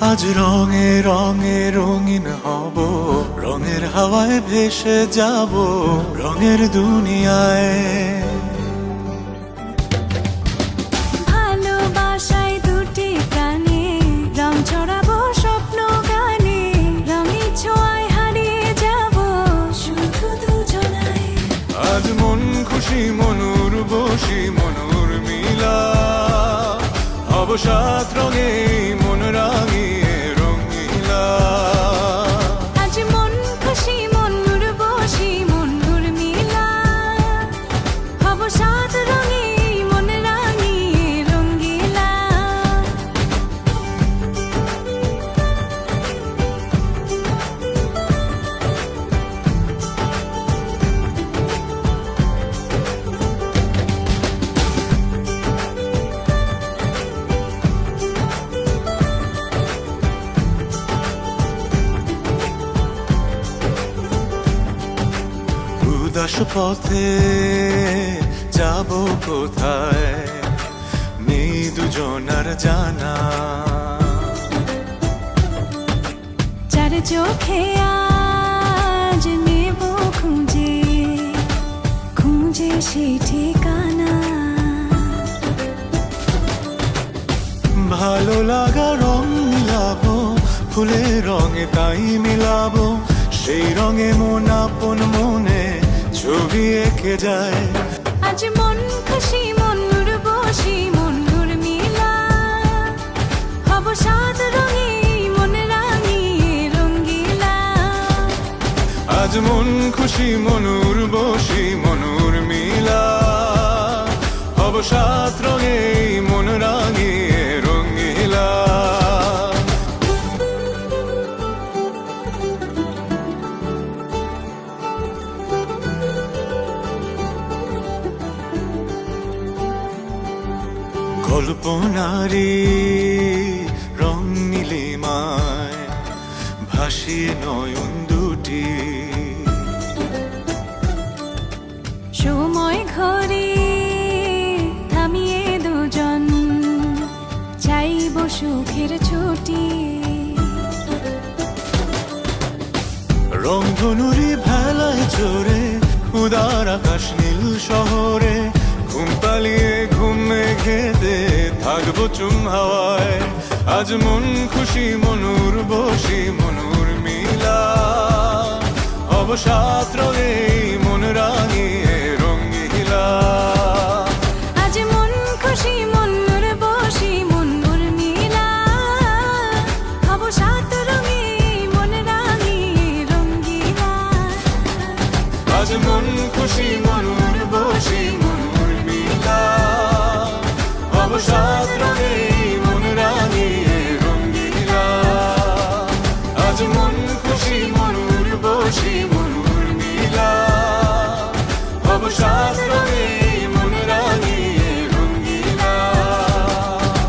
আজ রঙে রঙে রঙিন হব, রঙের হাওয়ায় ভেসে যাব রঙের দুনিয়ায়। ভালোবাসায় দুটি প্রাণে রং ছড়াবো স্বপ্ন গানে, রঙের ছোঁয়ায় হারিয়ে যাব শুধু দুজনায়। আজ মন খুশি মনুর বসি মনুর মিলা, হব সাত রঙে মন রাঙিয়ে রঙিলা। আজ মন খুশি মনুর বসি মনুর মিলা, হব সাত রঙে মন রাঙিয়ে রঙ্গিলা। উদাস পথে যাব কোথায় নেই দুজনার জানা, চার চোখে আজ নেব খুঁজে খুঁজে সেই ঠিকানা। ভালো লাগা রং মিলাবো ফুলের রঙে তাই মিলাবো, সেই রঙে মন আপন মনে ছবি এঁকে যায়। আজ মন খুশি মনুর বসি মনুর মিলা, হব সাত রঙে মন রাঙিয়ে রঙ্গিলা। আজ মন খুশি মনুর বসি মনুর মিলা, হব সাত রঙে মন রাঙিয়ে রঙিলা। কল্পনারি রং নীলিমায় ভাসিয়ে নয়ন দুটি, সময় ঘরে থামিয়ে দুজন চাইব সুখের ছুটি। রংধনুরি ভেলায় চড়ে উদার আকাশ নীল শহরে, ঘুম পালিয়ে ঘুম মেঘেতে থাকবো চুম হাওয়ায়। আজ মন খুশি মনুর বসি মনুর মিলা, হব সাত রঙে মন রাঙিয়ে রঙিলা। আজ মন খুশি মনুর বসি মনুর মিলা, হব সাত রঙে মন রাঙিয়ে রঙ্গিলা। আজ মন খুশি মনুর বসি মনুর মিলা, হব সাত